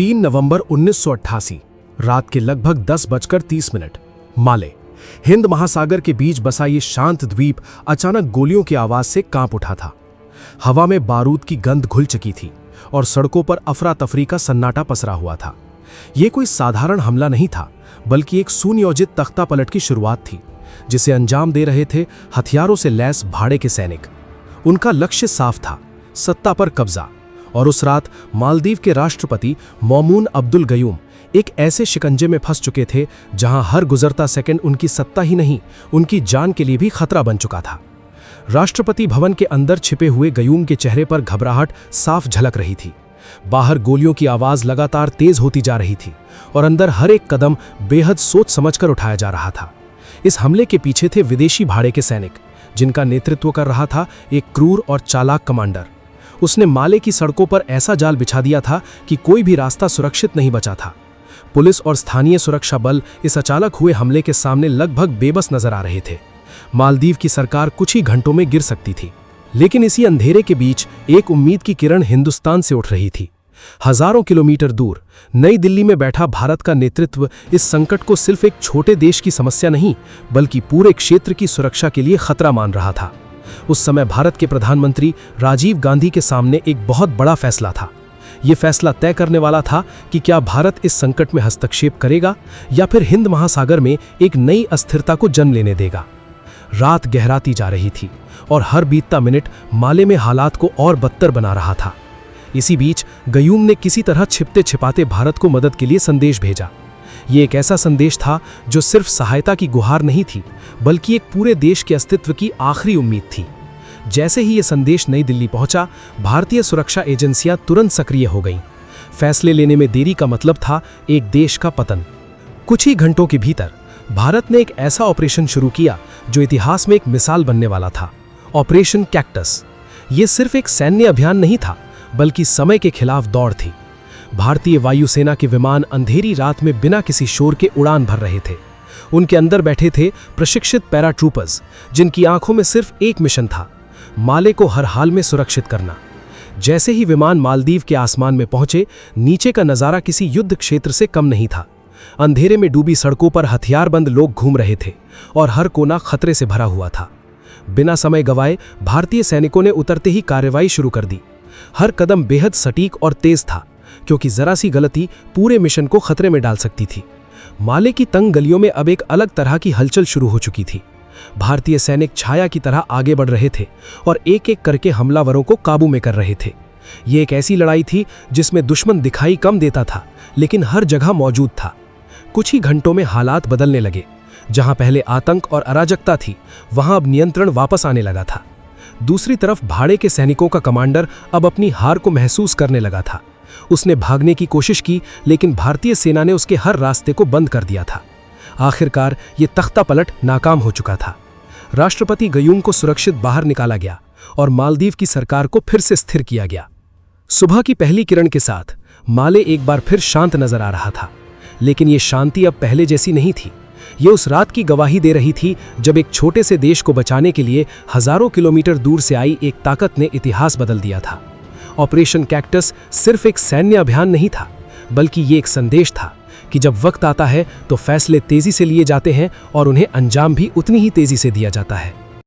3 नवंबर 1988 रात के लगभग 10:30 माले, हिंद महासागर के बीच बसा ये शांत द्वीप अचानक गोलियों की आवाज से कांप उठा था। हवा में बारूद की गंध घुल चुकी थी और सड़कों पर अफरा तफरी का सन्नाटा पसरा हुआ था। यह कोई साधारण हमला नहीं था, बल्कि एक सुनियोजित तख्ता पलट की शुरुआत थी, जिसे अंजाम दे रहे थे हथियारों से लैस भाड़े के सैनिक। उनका लक्ष्य साफ था, सत्ता पर कब्जा। और उस रात मालदीव के राष्ट्रपति मौमून अब्दुल गयूम एक ऐसे शिकंजे में फंस चुके थे जहां हर गुजरता सेकंड उनकी सत्ता ही नहीं, उनकी जान के लिए भी खतरा बन चुका था। राष्ट्रपति भवन के अंदर छिपे हुए गयूम के चेहरे पर घबराहट साफ झलक रही थी। बाहर गोलियों की आवाज लगातार तेज होती जा रही थी और अंदर हर एक कदम बेहद सोच समझकर उठाया जा रहा था। इस हमले के पीछे थे विदेशी भाड़े के सैनिक, जिनका नेतृत्व कर रहा था एक क्रूर और चालाक कमांडर। उसने माले की सड़कों पर ऐसा जाल बिछा दिया था कि कोई भी रास्ता सुरक्षित नहीं बचा था। पुलिस और स्थानीय सुरक्षा बल इस अचानक हुए हमले के सामने लगभग बेबस नजर आ रहे थे। मालदीव की सरकार कुछ ही घंटों में गिर सकती थी, लेकिन इसी अंधेरे के बीच एक उम्मीद की किरण हिंदुस्तान से उठ रही थी। हजारों किलोमीटर दूर नई दिल्ली में बैठा भारत का नेतृत्व इस संकट को सिर्फ एक छोटे देश की समस्या नहीं, बल्कि पूरे क्षेत्र की सुरक्षा के लिए खतरा मान रहा था। उस समय भारत के प्रधानमंत्री राजीव गांधी के सामने एक बहुत बड़ा फैसला था। यह फैसला तय करने वाला था कि क्या भारत इस संकट में हस्तक्षेप करेगा या फिर हिंद महासागर में एक नई अस्थिरता को जन्म लेने देगा। रात गहराती जा रही थी और हर बीतता मिनट माले में हालात को और बदतर बना रहा था। इसी बीच गयूम ने किसी तरह छिपते छिपाते भारत को मदद के लिए संदेश भेजा। ये एक ऐसा संदेश था जो सिर्फ सहायता की गुहार नहीं थी, बल्कि एक पूरे देश के अस्तित्व की आखिरी उम्मीद थी। जैसे ही ये संदेश नई दिल्ली पहुंचा, भारतीय सुरक्षा एजेंसियां तुरंत सक्रिय हो गईं। फैसले लेने में देरी का मतलब था एक देश का पतन। कुछ ही घंटों के भीतर भारत ने एक ऐसा ऑपरेशन शुरू किया जो इतिहास में एक मिसाल बनने वाला था, ऑपरेशन कैक्टस। ये सिर्फ एक सैन्य अभियान नहीं था, बल्कि समय के खिलाफ दौड़ थी। भारतीय वायुसेना के विमान अंधेरी रात में बिना किसी शोर के उड़ान भर रहे थे। उनके अंदर बैठे थे प्रशिक्षित पैराट्रूपर्स, जिनकी आंखों में सिर्फ एक मिशन था, माले को हर हाल में सुरक्षित करना। जैसे ही विमान मालदीव के आसमान में पहुंचे, नीचे का नजारा किसी युद्ध क्षेत्र से कम नहीं था। अंधेरे में डूबी सड़कों पर हथियारबंद लोग घूम रहे थे और हर कोना खतरे से भरा हुआ था। बिना समय गवाए भारतीय सैनिकों ने उतरते ही कार्रवाई शुरू कर दी। हर कदम बेहद सटीक और तेज था, क्योंकि जरा सी गलती पूरे मिशन को खतरे में डाल सकती थी। माले की तंग गलियों में अब एक अलग तरह की हलचल शुरू हो चुकी थी। भारतीय सैनिक छाया की तरह आगे बढ़ रहे थे और एक एक करके हमलावरों को काबू में कर रहे थे। ये एक ऐसी लड़ाई थी जिसमें दुश्मन दिखाई कम देता था, लेकिन हर जगह मौजूद था। कुछ ही घंटों में हालात बदलने लगे। जहां पहले आतंक और अराजकता थी, वहां अब नियंत्रण वापस आने लगा था। दूसरी तरफ भाड़े के सैनिकों का कमांडर अब अपनी हार को महसूस करने लगा था। उसने भागने की कोशिश की, लेकिन भारतीय सेना ने उसके हर रास्ते को बंद कर दिया था। आखिरकार ये तख्ता पलट नाकाम हो चुका था। राष्ट्रपति गयूम को सुरक्षित बाहर निकाला गया और मालदीव की सरकार को फिर से स्थिर किया गया। सुबह की पहली किरण के साथ माले एक बार फिर शांत नजर आ रहा था, लेकिन ये शांति अब पहले जैसी नहीं थी। ये उस रात की गवाही दे रही थी जब एक छोटे से देश को बचाने के लिए हजारों किलोमीटर दूर से आई एक ताकत ने इतिहास बदल दिया था। ऑपरेशन कैक्टस सिर्फ एक सैन्य अभियान नहीं था, बल्कि ये एक संदेश था कि जब वक्त आता है तो फैसले तेजी से लिए जाते हैं और उन्हें अंजाम भी उतनी ही तेजी से दिया जाता है।